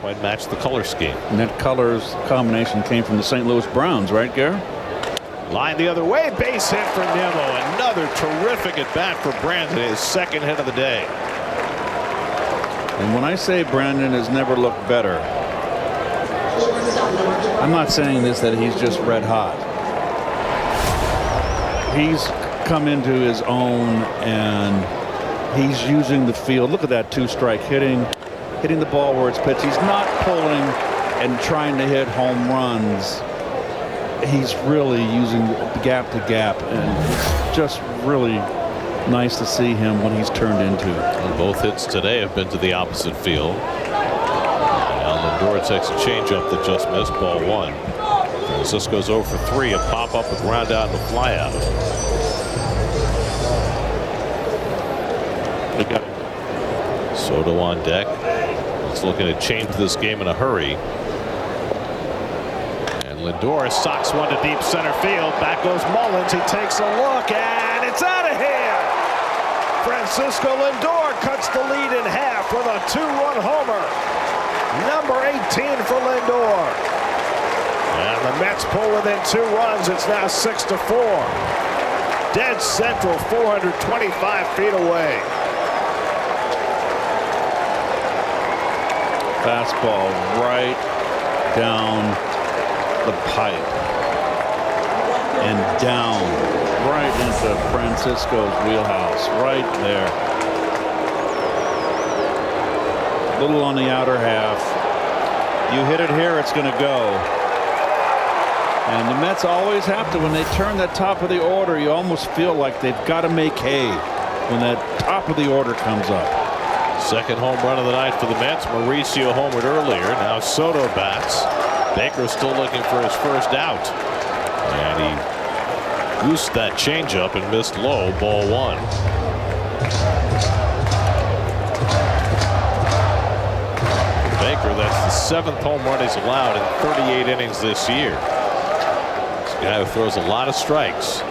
quite match the color scheme. And that colors combination came from the St. Louis Browns, right, Gary? Line the other way, base hit for Nimmo. Another terrific at bat for Brandon, his second hit of the day. And when I say Brandon has never looked better, I'm not saying this that he's just red hot. He's come into his own and he's using the field. Look at that two-strike hitting the ball where it's pitched. He's not pulling and trying to hit home runs. He's really using gap to gap, and it's just really nice to see him when he's turned into. And both hits today have been to the opposite field. Now Lindor takes a changeup that just missed, ball one. Francisco's 0 for 3, a pop up with ground out and a fly out. Soto on deck. He's looking to change this game in a hurry. And Lindor socks one to deep center field. Back goes Mullins. He takes a look and it's out of here. Francisco Lindor cuts the lead in half with a 2-run homer. Number 18 for Lindor. And the Mets pull within 2 runs. It's now 6-4. Dead central, 425 feet away. Fastball right down the pipe and down right into Francisco's wheelhouse right there. A little on the outer half. You hit it here, it's going to go. And the Mets always have to, when they turn that top of the order, you almost feel like they've got to make hay when that top of the order comes up. Second home run of the night for the Mets. Mauricio homered earlier. Now Soto bats. Baker still looking for his first out. And he goosed that changeup and missed low, ball one. Baker, that's the 7th home run he's allowed in 38 innings this year. This guy who throws a lot of strikes.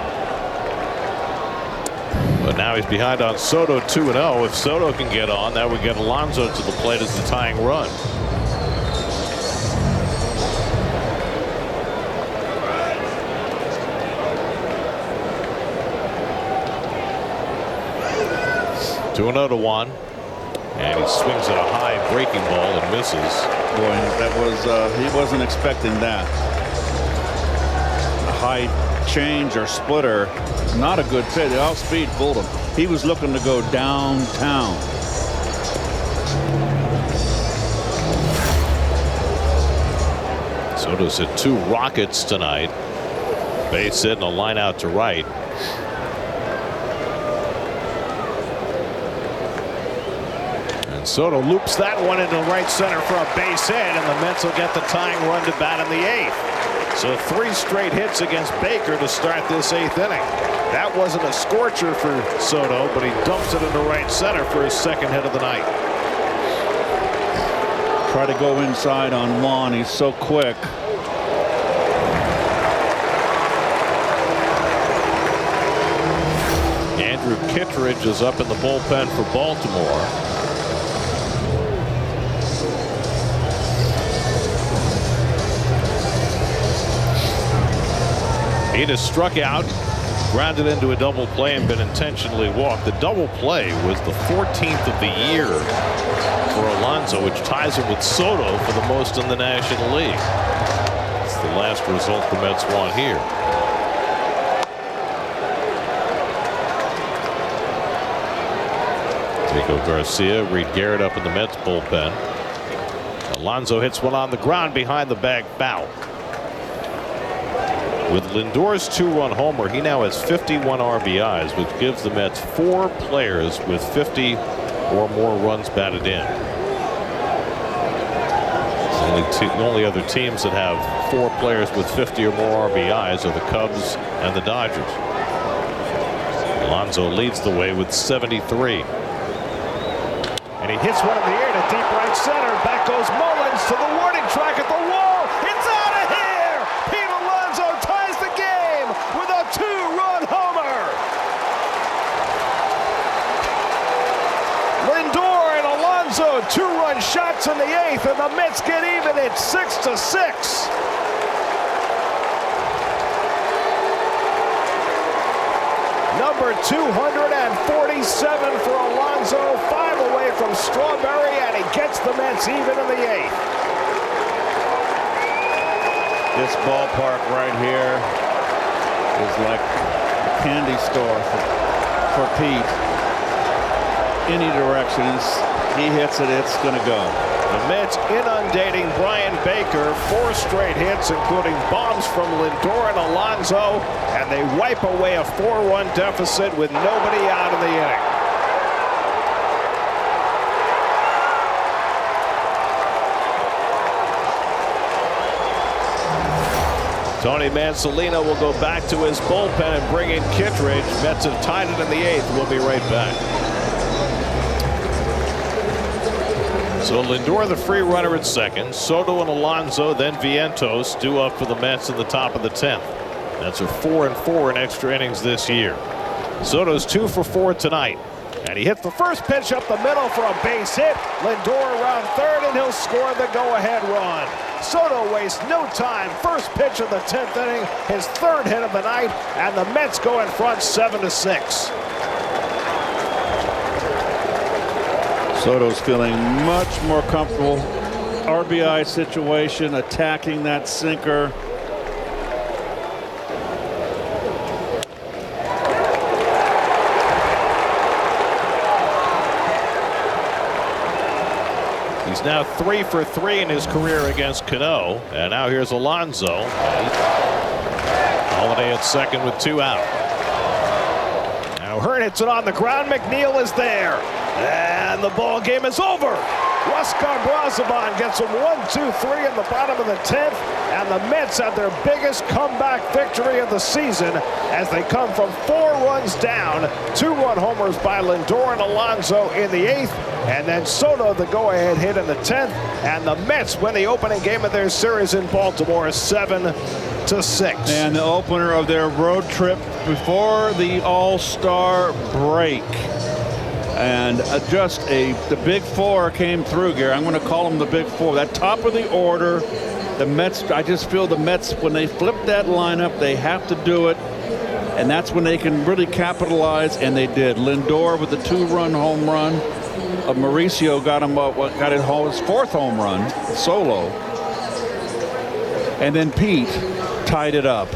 But now he's behind on Soto 2-0. If Soto can get on, that would get Alonso to the plate as the tying run. Two and 0 to Juan, and he swings at a high breaking ball and misses. Boy, that was he wasn't expecting that. A high change or splitter. Not a good pitch. The off speed fooled him. He was looking to go downtown. Soto's hit 2 rockets tonight. Base hit and a line out to right. And Soto loops that one into right center for a base hit, and the Mets will get the tying run to bat in the 8th. So 3 straight hits against Baker to start this 8th inning. That wasn't a scorcher for Soto, but he dumps it into right center for his second hit of the night. Try to go inside on Juan. He's so quick. Andrew Kittredge is up in the bullpen for Baltimore. He just struck out, grounded into a double play, and been intentionally walked. The double play was the 14th of the year for Alonso, which ties him with Soto for the most in the National League. It's the last result the Mets want here. Diego Garcia, Reed Garrett up in the Mets bullpen. Alonso hits one on the ground behind the bag, foul. With Lindor's 2-run homer, he now has 51 RBIs, which gives the Mets 4 players with 50 or more runs batted in. The only other teams that have 4 players with 50 or more RBIs are the Cubs and the Dodgers. Alonso leads the way with 73. And he hits one in the air to deep right center. Back goes Mullins to the warning track at the wall. It's out of here! Pete Alonso ties the game with a 2-run homer. Lindor and Alonso, 2-run shots in the 8th, and the Mets get even at 6-6. Number 247 for Alonso, 5 away from Strawberry, and he gets the Mets even in the 8th. This ballpark right here is like a candy store for Pete. Any direction he hits it, it's going to go. The Mets inundating Brian Baker, 4 straight hits, including bombs from Lindor and Alonso, and they wipe away a 4-1 deficit with nobody out in the inning. Tony Mansolino will go back to his bullpen and bring in Kittredge. Mets have tied it in the 8th. We'll be right back. So Lindor, the free runner at second. Soto and Alonso, then Vientos due up for the Mets in the top of the 10th. Mets are 4-4 in extra innings this year. Soto's 2 for 4 tonight. And he hit the first pitch up the middle for a base hit. Lindor around third, and he'll score the go-ahead run. Soto wastes no time. First pitch of the 10th inning, his 3rd hit of the night, and the Mets go in front 7-6. Soto's feeling much more comfortable. RBI situation, attacking that sinker. He's now 3 for 3 in his career against Cano. And now here's Alonso. Holiday at second with 2 out. Now Hearn hits it on the ground. McNeil is there. And the ball game is over. Huascar Brazaban gets him 1-2-3 in the bottom of the 10th, and the Mets have their biggest comeback victory of the season as they come from 4 runs down. 2-run homers by Lindor and Alonso in the 8th, and then Soto the go-ahead hit in the 10th, and the Mets win the opening game of their series in Baltimore 7-6. And the opener of their road trip before the All-Star break. And the big 4 came through, Gary. I'm going to call them the big 4. That top of the order, the Mets, I just feel the Mets, when they flip that lineup, they have to do it. And that's when they can really capitalize, and they did. Lindor with the 2-run home run. Mauricio got him his 4th home run, solo. And then Pete tied it up.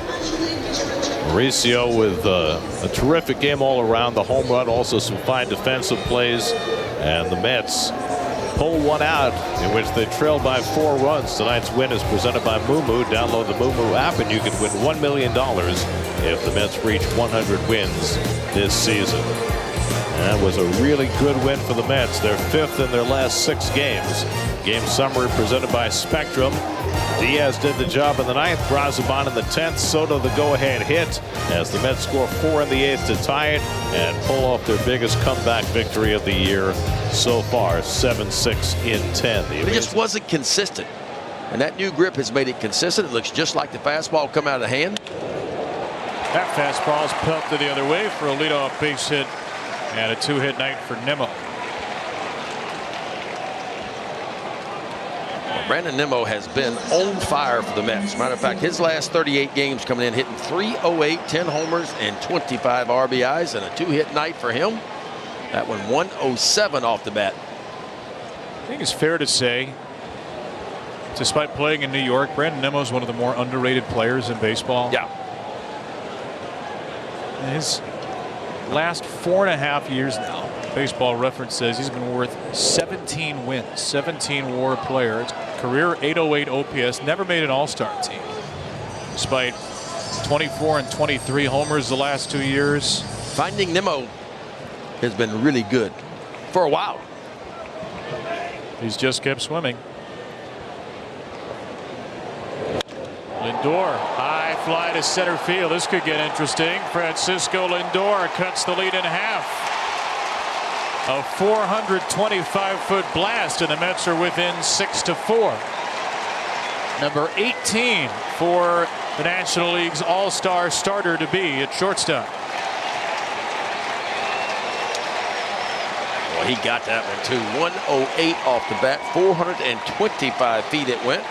Mauricio with a terrific game all around. The home run, also some fine defensive plays, and the Mets pull one out in which they trail by 4 runs. Tonight's win is presented by Moomoo. Download the Moomoo app and you can win $1 million if the Mets reach 100 wins this season. That was a really good win for the Mets. They're 5th in their last 6 games. Game summary presented by Spectrum. Diaz did the job in the 9th. Brazaban in the 10th. Soto the go-ahead hit as the Mets score 4 in the 8th to tie it and pull off their biggest comeback victory of the year so far. 7-6 in 10. It just wasn't consistent, and that new grip has made it consistent. It looks just like the fastball come out of the hand. That fastball is pumped the other way for a leadoff base hit and a 2-hit night for Nimmo. Brandon Nimmo has been on fire for the Mets. Matter of fact, his last 38 games coming in hitting .308, 10 homers, and 25 RBIs, and a 2-hit night for him. That one 107 off the bat. I think it's fair to say, despite playing in New York, Brandon Nimmo is one of the more underrated players in baseball. Yeah. His last 4.5 years now, Baseball Reference says he's been worth 17 wins, 17 WAR player. It's career .808 OPS, never made an all-star team. Despite 24 and 23 homers the last 2 years. Finding Nimmo has been really good for a while. He's just kept swimming. Lindor, high fly to center field. This could get interesting. Francisco Lindor cuts the lead in half. A 425-foot blast, and the Mets are within 6-4. Number 18 for the National League's all-star starter to be at shortstop. Well, he got that one too. 108 off the bat, 425 feet it went.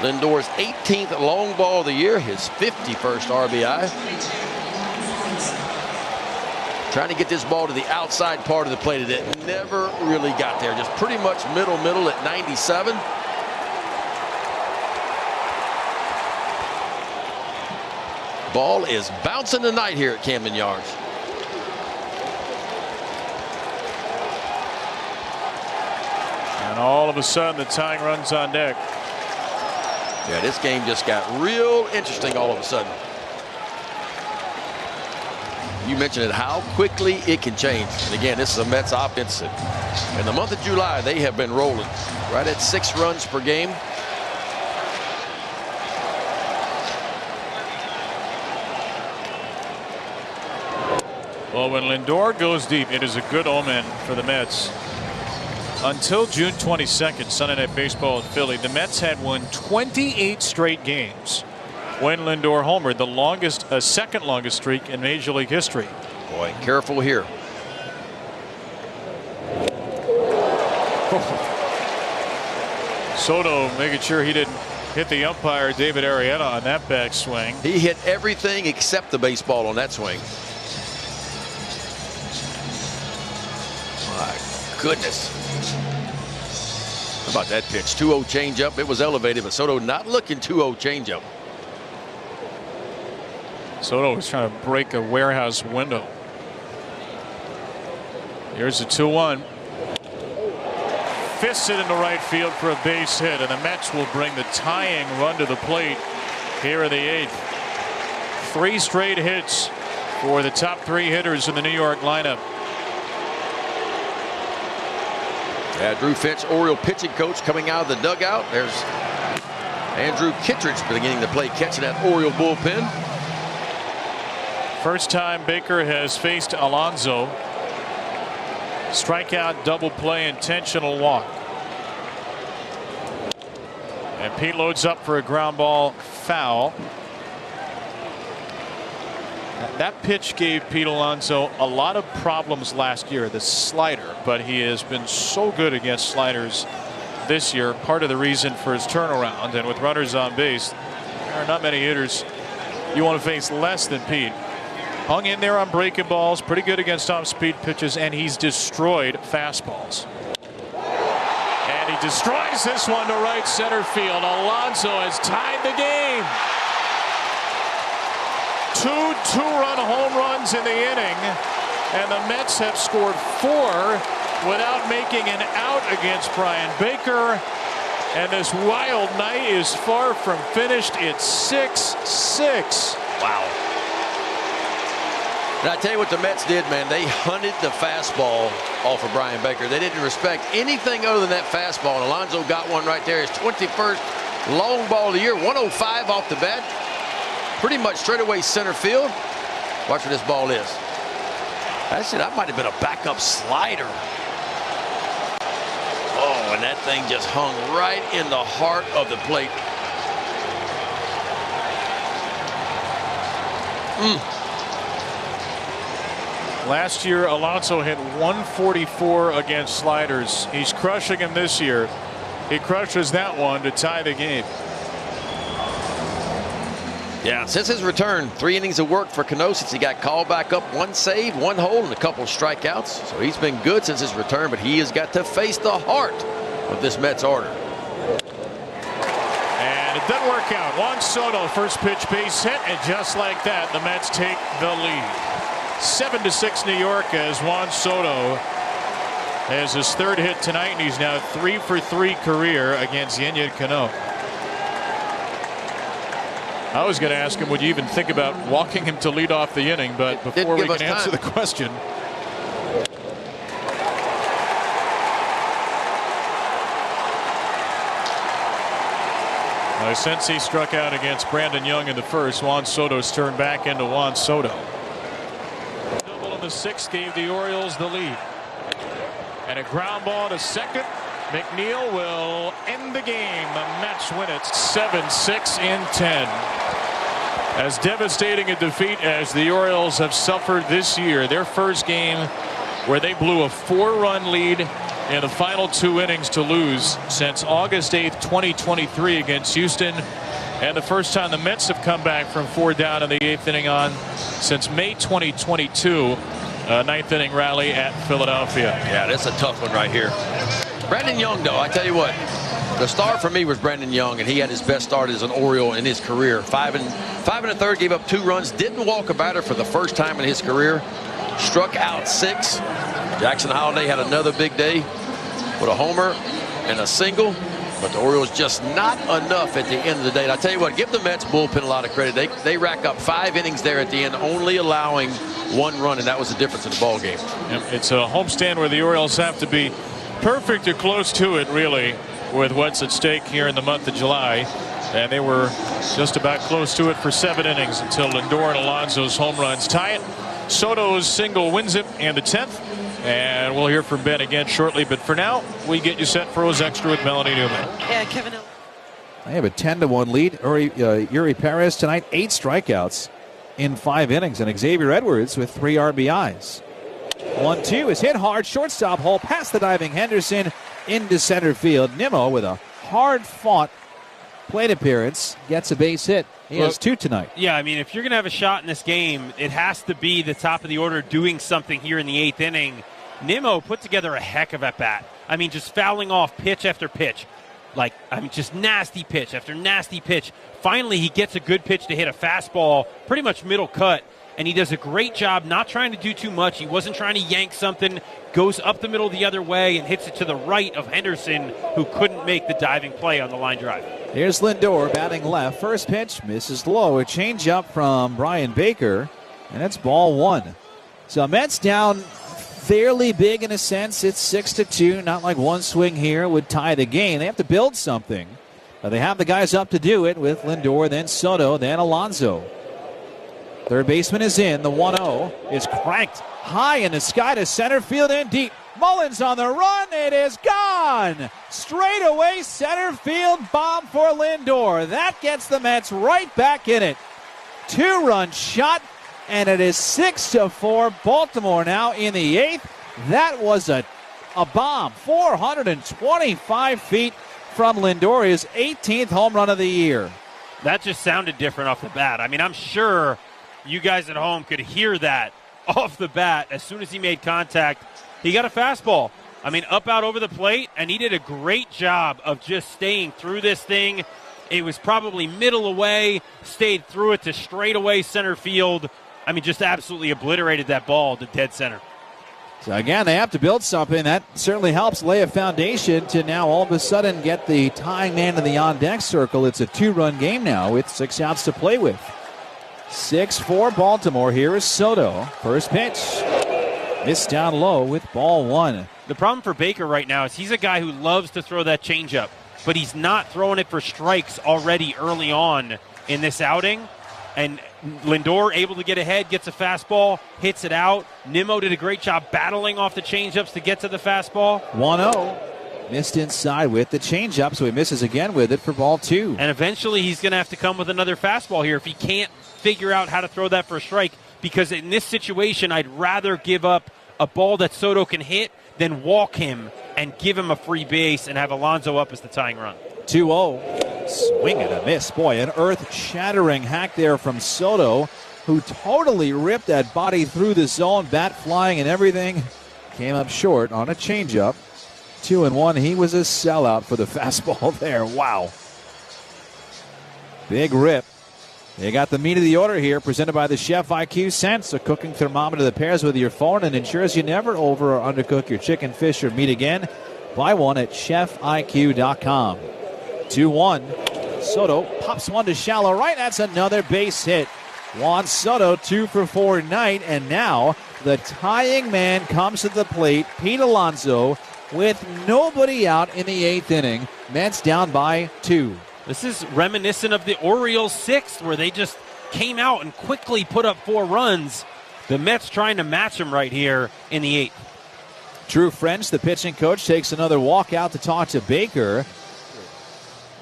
Lindor's 18th long ball of the year, his 51st RBI. Trying to get this ball to the outside part of the plate. It never really got there. Just pretty much middle at 97. Ball is bouncing tonight here at Camden Yards. And all of a sudden, the tying run's on deck. Yeah, this game just got real interesting all of a sudden. You mentioned it, how quickly it can change. And again, this is a Mets offense. In the month of July, they have been rolling right at 6 runs per game. Well, when Lindor goes deep, it is a good omen for the Mets. Until June 22nd, Sunday Night Baseball in Philly, the Mets had won 28 straight games when Lindor homered, the longest, second longest streak in Major League history. Boy, careful here. Soto making sure he didn't hit the umpire, David Arrieta, on that backswing. He hit everything except the baseball on that swing. My goodness. How about that pitch? 2-0 changeup. It was elevated, but Soto not looking 2-0 changeup. Soto was trying to break a warehouse window. Here's the 2-1. Fisted into right field for a base hit, and the Mets will bring the tying run to the plate here in the 8th. 3 straight hits for the top 3 hitters in the New York lineup. Yeah, Drew Finch, Oriole pitching coach, coming out of the dugout. There's Andrew Kittredge beginning to play catch in that Oriole bullpen. First time Baker has faced Alonso. Strikeout, double play, intentional walk. And Pete loads up for a ground ball foul. That pitch gave Pete Alonso a lot of problems last year, the slider, but he has been so good against sliders this year. Part of the reason for his turnaround, and with runners on base, there are not many hitters you want to face less than Pete. Hung in there on breaking balls, pretty good against off-speed pitches, and he's destroyed fastballs. And he destroys this one to right center field. Alonso has tied the game. 2 two-run home runs in the inning, and the Mets have scored 4 without making an out against Brian Baker. And this wild night is far from finished. It's 6-6. Wow. And I tell you what the Mets did, man. They hunted the fastball off of Brian Baker. They didn't respect anything other than that fastball. And Alonso got one right there. His 21st long ball of the year. 105 off the bat. Pretty much straightaway center field. Watch where this ball is. Actually, that might have been a backup slider. Oh, and that thing just hung right in the heart of the plate. Last year, Alonso hit 144 against sliders. He's crushing him this year. He crushes that one to tie the game. Yeah, since his return, 3 innings of work for Cano since he got called back up. 1 save, 1 hole, and a couple strikeouts. So he's been good since his return, but he has got to face the heart of this Mets order. And it doesn't work out. Juan Soto, first pitch base hit, and just like that, the Mets take the lead. 7-6 New York as Juan Soto has his 3rd hit tonight, and he's now 3 for 3 career against Yennier Cano. I was going to ask him, would you even think about walking him to lead off the inning? But before we can answer the question. Since he struck out against Brandon Young in the first, Juan Soto's turned back into Juan Soto. Double in the 6th gave the Orioles the lead. And a ground ball to second. McNeil will end the game. The Mets win it 7-6 in 10. As devastating a defeat as the Orioles have suffered this year. Their first game where they blew a 4-run lead in the final 2 innings to lose since August 8th, 2023 against Houston. And the first time the Mets have come back from 4 down in the 8th inning on since May 2022. 9th inning rally at Philadelphia. Yeah, that's a tough one right here. Brandon Young, though, I tell you what, the star for me was Brandon Young, and he had his best start as an Oriole in his career. 5 1/3, gave up 2 runs, didn't walk a batter for the first time in his career, struck out 6. Jackson Holliday had another big day with a homer and a single, but the Orioles just not enough at the end of the day. And I tell you what, give the Mets bullpen a lot of credit. They rack up 5 innings there at the end, only allowing 1 run, and that was the difference in the ball game. It's a homestand where the Orioles have to be perfect or close to it, really, with what's at stake here in the month of July. And they were just about close to it for 7 innings until Lindor and Alonso's home runs tie it. Soto's single wins it in the 10th. And we'll hear from Ben again shortly. But for now, we get you set for Rose Extra with Melanie Newman. Yeah, Kevin. They have a 10-1 lead. Yuri Perez tonight, 8 strikeouts in 5 innings. And Xavier Edwards with 3 RBIs. 1-2 is hit hard. Shortstop hole past the diving Henderson into center field. Nimmo with a hard-fought plate appearance gets a base hit. He has 2 tonight. Yeah, I mean, if you're going to have a shot in this game, it has to be the top of the order doing something here in the 8th inning. Nimmo put together a heck of at bat. I mean, just fouling off pitch after pitch. Just nasty pitch after nasty pitch. Finally, he gets a good pitch to hit a fastball, pretty much middle cut, and he does a great job not trying to do too much. He wasn't trying to yank something, goes up the middle the other way and hits it to the right of Henderson, who couldn't make the diving play on the line drive. Here's Lindor batting left. First pitch misses low. A changeup from Brian Baker, and it's ball 1. So Mets down fairly big in a sense. It's 6-2. Not like one swing here would tie the game. They have to build something. But they have the guys up to do it with Lindor, then Soto, then Alonso. Third baseman is in. The 1-0 is cranked high in the sky to center field and deep. Mullins on the run. It is gone. Straight away center field bomb for Lindor. That gets the Mets right back in it. 2-run shot, and it is 6-4. Baltimore now in the 8th. That was a bomb. 425 feet from Lindor. His 18th home run of the year. That just sounded different off the bat. I mean, I'm sure you guys at home could hear that off the bat. As soon as he made contact, he got a fastball. I mean, up out over the plate, and he did a great job of just staying through this thing. It was probably middle away, stayed through it to straightaway center field. I mean, just absolutely obliterated that ball to dead center. So again, they have to build something. That certainly helps lay a foundation to now all of a sudden get the tying man in the on-deck circle. It's a 2-run game now with 6 outs to play with. 6-4 Baltimore. Here is Soto. First pitch. Missed down low with ball 1. The problem for Baker right now is he's a guy who loves to throw that changeup, but he's not throwing it for strikes already early on in this outing. And Lindor able to get ahead, gets a fastball, hits it out. Nimmo did a great job battling off the changeups to get to the fastball. 1-0. Missed inside with the changeup, so he misses again with it for ball 2. And eventually he's going to have to come with another fastball here if he can't figure out how to throw that for a strike, because in this situation I'd rather give up a ball that Soto can hit than walk him and give him a free base and have Alonso up as the tying run. 2-0. Swing and a miss. Boy, an earth-shattering hack there from Soto, who totally ripped that body through the zone, bat flying and everything. Came up short on a changeup. 2-1. He was a sellout for the fastball there. Wow. Big rip. They got the meat of the order here, presented by the Chef IQ Sense, a cooking thermometer that pairs with your phone and ensures you never over or undercook your chicken, fish, or meat again. Buy one at chefiq.com. 2-1. Soto pops one to shallow right. That's another base hit. Juan Soto 2 for 4 tonight, and now the tying man comes to the plate. Pete Alonso with nobody out in the 8th inning. Mets down by 2. This is reminiscent of the Orioles 6th, where they just came out and quickly put up 4 runs. The Mets trying to match them right here in the 8th. Drew French, the pitching coach, takes another walk out to talk to Baker.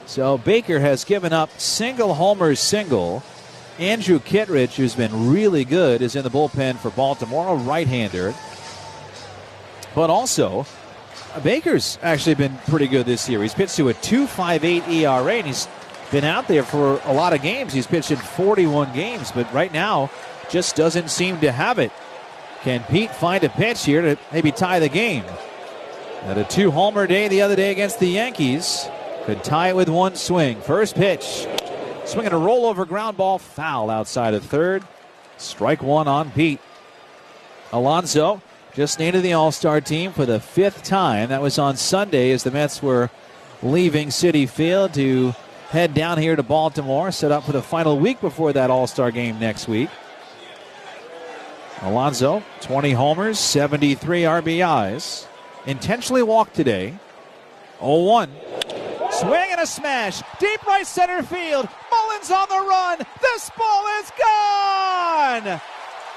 So Baker has given up single homers single. Andrew Kittredge, who's been really good, is in the bullpen for Baltimore, a right-hander. But also, Baker's actually been pretty good this year. He's pitched to a 2.58 ERA, and he's been out there for a lot of games. He's pitched in 41 games, but right now just doesn't seem to have it. Can Pete find a pitch here to maybe tie the game? Had a 2-homer day the other day against the Yankees. Could tie it with one swing. First pitch. Swinging a rollover ground ball, foul outside of third. Strike one on Pete. Alonso just named the All-Star team for the 5th time. That was on Sunday as the Mets were leaving Citi Field to head down here to Baltimore, set up for the final week before that All-Star game next week. Alonso, 20 homers, 73 RBIs. Intentionally walked today. 0-1. Swing and a smash. Deep right center field. Mullins on the run. This ball is gone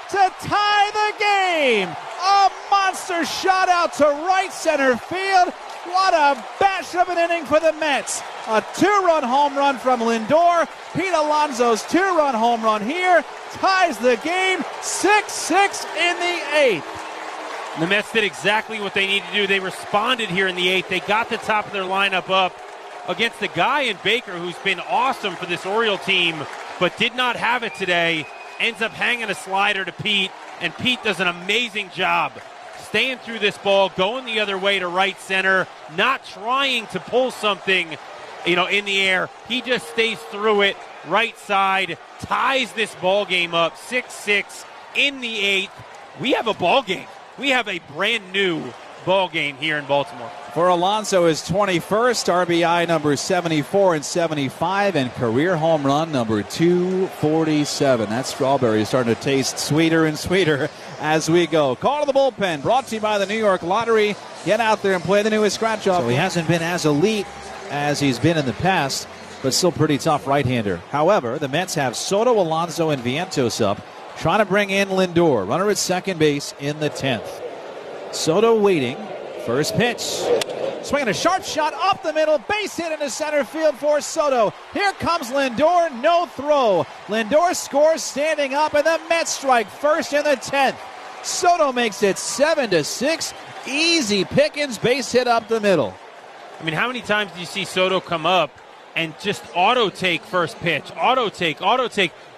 to tie the game. A monster shot out to right center field. What a bash of an inning for the Mets. A 2-run home run from Lindor. Pete Alonso's 2-run home run here ties the game 6-6 in the 8th. The Mets did exactly what they needed to do. They responded here in the 8th. They got the top of their lineup up against a guy in Baker who's been awesome for this Oriole team, but did not have it today. Ends up hanging a slider to Pete, and Pete does an amazing job staying through this ball, going the other way to right center, not trying to pull something, in the air. He just stays through it, right side, ties this ball game up 6-6 in the 8th. We have a ball game. We have a brand new ball game here in Baltimore. For Alonso, his 21st RBI number 74 and 75, and career home run number 247. That strawberry is starting to taste sweeter and sweeter as we go. Call to the bullpen, brought to you by the New York Lottery. Get out there and play the newest scratch-off. So he hasn't been as elite as he's been in the past, but still pretty tough right-hander. However, the Mets have Soto, Alonso, and Vientos up, trying to bring in Lindor, runner at second base in the 10th. Soto waiting. First pitch. Swinging a sharp shot up the middle. Base hit into center field for Soto. Here comes Lindor. No throw. Lindor scores standing up, and the Mets strike first in the 10th. Soto makes it 7-6. Easy pickings. Base hit up the middle. I mean, how many times do you see Soto come up and just auto-take first pitch? Auto-take.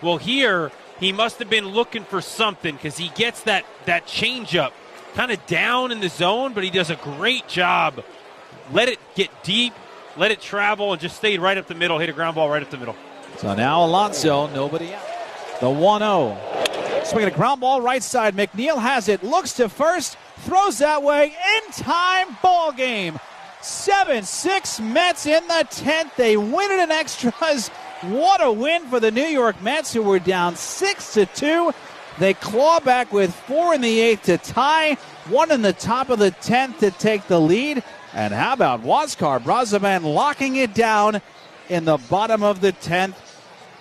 Well, here he must have been looking for something because he gets that changeup kind of down in the zone, but he does a great job. Let it get deep, let it travel, and just stayed right up the middle, hit a ground ball right up the middle. So now Alonso, nobody out. The 1-0. Swinging a ground ball right side. McNeil has it, looks to first, throws that way, in time, ball game. 7-6 Mets in the 10th. They win it in extras. What a win for the New York Mets, who were down 6-2. They claw back with 4 in the 8th to tie, 1 in the top of the 10th to take the lead. And how about Huáscar Brazaban locking it down in the bottom of the 10th?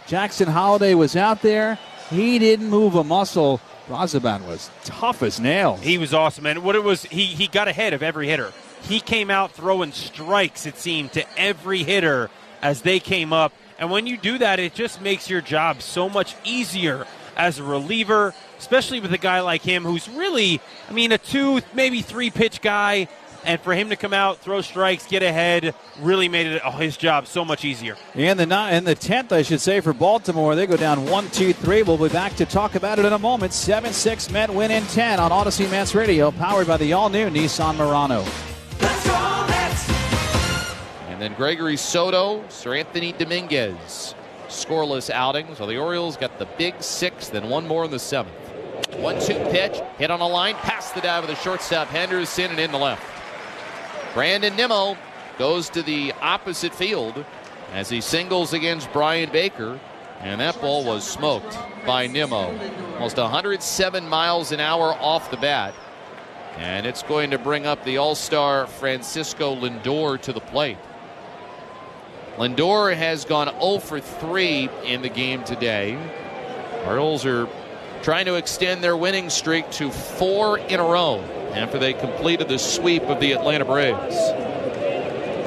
Jackson Holliday was out there. He didn't move a muscle. Brazaban was tough as nails. He was awesome, and what it was, he got ahead of every hitter. He came out throwing strikes, it seemed, to every hitter as they came up. And when you do that, it just makes your job so much easier as a reliever, especially with a guy like him who's really, a 2, maybe 3 pitch guy. And for him to come out, throw strikes, get ahead, really made it his job so much easier. In the 10th, I should say, for Baltimore, they go down 1-2-3. We'll be back to talk about it in a moment. 7-6 Met win in 10 on Odyssey Mets Radio, powered by the all-new Nissan Murano. Let's go, Mets! And then Gregory Soto, Sir Anthony Dominguez. Scoreless outing. So the Orioles got the big 6th and one more in the 7th. 1-2 pitch, hit on a line, past the dive of the shortstop Henderson and in the left. Brandon Nimmo goes to the opposite field as he singles against Brian Baker, and that ball was smoked by Nimmo. Almost 107 miles an hour off the bat, and it's going to bring up the All-Star Francisco Lindor to the plate. Lindor has gone 0 for 3 in the game today. Orioles are trying to extend their winning streak to 4 in a row after they completed the sweep of the Atlanta Braves.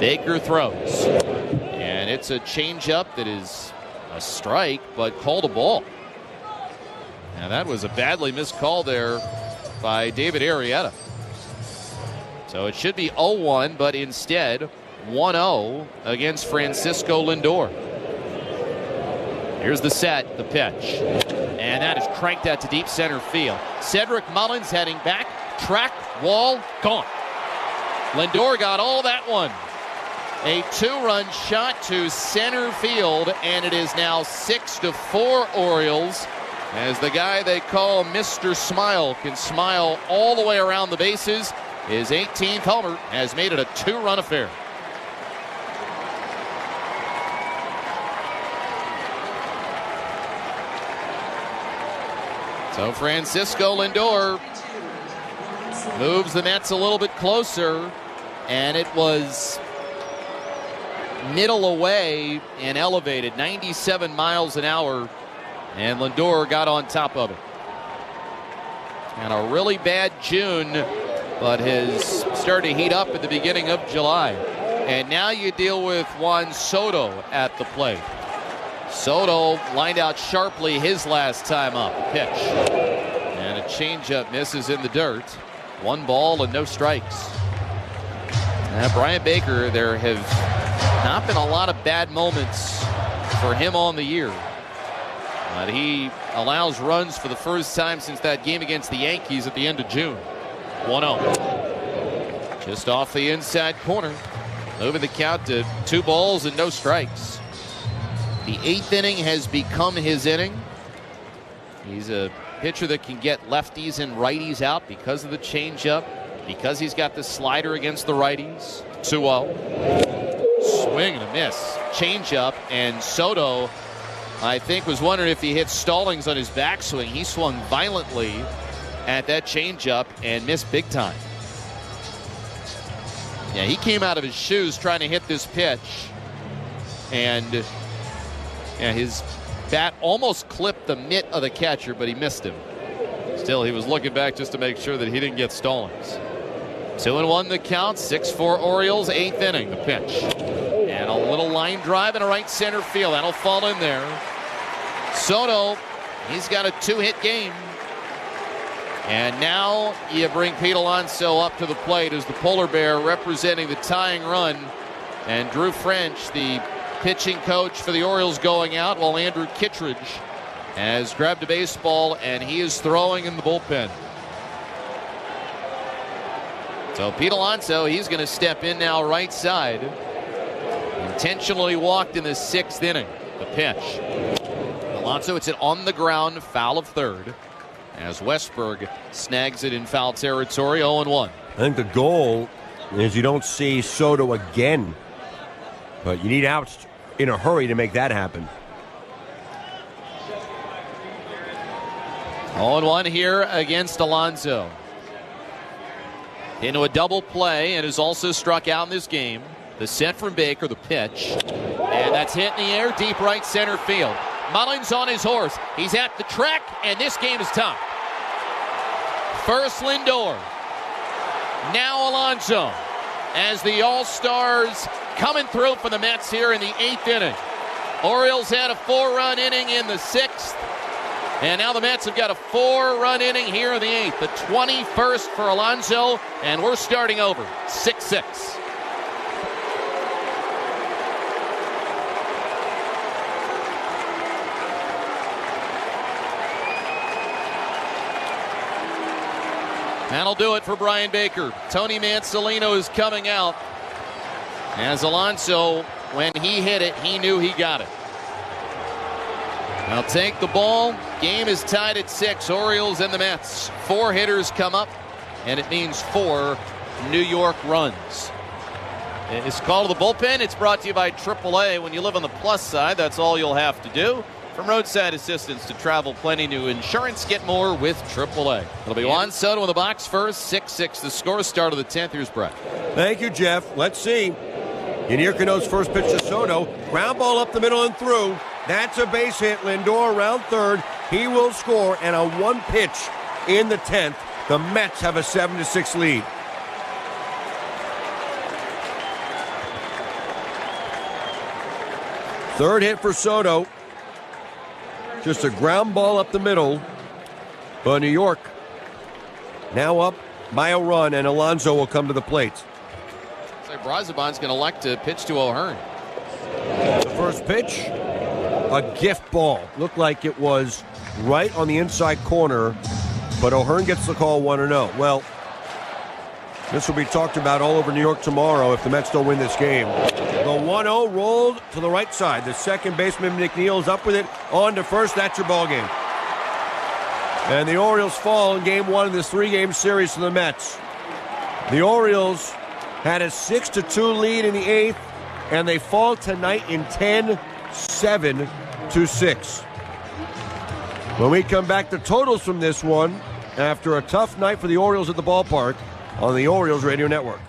Baker throws, and it's a changeup that is a strike, but called a ball. Now that was a badly missed call there by David Arrieta. So it should be 0-1, but instead 1-0 against Francisco Lindor. Here's the set, the pitch. And that is cranked out to deep center field. Cedric Mullins heading back. Track, wall, gone. Lindor got all that one. A 2-run shot to center field, and it is now 6-4 Orioles, as the guy they call Mr. Smile can smile all the way around the bases. His 18th homer has made it a 2-run affair. So Francisco Lindor moves the Mets a little bit closer, and it was middle away and elevated 97 miles an hour, and Lindor got on top of it. And a really bad June, but has started to heat up at the beginning of July. And now you deal with Juan Soto at the plate. Soto lined out sharply his last time up. Pitch. And a changeup misses in the dirt. 1 ball and no strikes. Brian Baker, there have not been a lot of bad moments for him on the year. But he allows runs for the first time since that game against the Yankees at the end of June. 1-0. Just off the inside corner. Moving the count to 2 balls and no strikes. The 8th inning has become his inning. He's a pitcher that can get lefties and righties out because of the changeup, because he's got the slider against the righties. 2-0. Swing and a miss. Changeup, and Soto, I think, was wondering if he hit Stallings on his backswing. He swung violently at that changeup and missed big time. Yeah, he came out of his shoes trying to hit this pitch, and his bat almost clipped the mitt of the catcher, but he missed him. Still, he was looking back just to make sure that he didn't get Stallings. 2-1 the count. 6-4 Orioles. 8th inning. The pitch. And a little line drive in a right center field. That'll fall in there. Soto, he's got a 2-hit game. And now you bring Pete Alonso up to the plate as the polar bear representing the tying run. And Drew French, the pitching coach for the Orioles, going out, while Andrew Kittredge has grabbed a baseball and he is throwing in the bullpen. So Pete Alonso, he's going to step in now right side. Intentionally walked in the 6th inning. The pitch. Alonso, it's an on the ground foul of third as Westberg snags it in foul territory. 0-1. I think the goal is you don't see Soto again, but you need outs in a hurry to make that happen. 0-1 here against Alonso. Into a double play and is also struck out in this game. The set from Baker, the pitch. And that's hit in the air, deep right center field. Mullins on his horse. He's at the track, and this game is tied. First Lindor. Now Alonso. As the All-Stars coming through for the Mets here in the 8th inning. Orioles had a 4-run inning in the 6th. And now the Mets have got a 4-run inning here in the 8th. The 21st for Alonso, and we're starting over. 6-6. That'll do it for Brian Baker. Tony Mansolino is coming out. As Alonso, when he hit it, he knew he got it. Now take the ball. Game is tied at 6. Orioles and the Mets. 4 hitters come up, and it means 4 New York runs. It's called the bullpen. It's brought to you by AAA. When you live on the plus side, that's all you'll have to do. From roadside assistance to travel plenty new insurance, get more with AAA. It'll be Juan Soto in the box first. 6-6 the score. Start of the 10th. Here's Brett. Thank you, Geoff. Let's see. Yanier Cano's first pitch to Soto. Ground ball up the middle and through. That's a base hit. Lindor around third. He will score, and a 1 pitch in the 10th. The Mets have a 7-6 lead. Third hit for Soto. Just a ground ball up the middle. But New York now up by a run, and Alonso will come to the plate. So Brazaban's going to elect to pitch to O'Hearn. The first pitch, a gift ball. Looked like it was right on the inside corner, but O'Hearn gets the call 1-0. Well, this will be talked about all over New York tomorrow if the Mets don't win this game. The 1-0 rolled to the right side. The second baseman, McNeil's up with it, on to first. That's your ball game. And the Orioles fall in game one of this three-game series to the Mets. The Orioles had a 6-2 lead in the eighth, and they fall tonight in 10-7-6. When we come back, the totals from this one after a tough night for the Orioles at the ballpark on the Orioles Radio Network.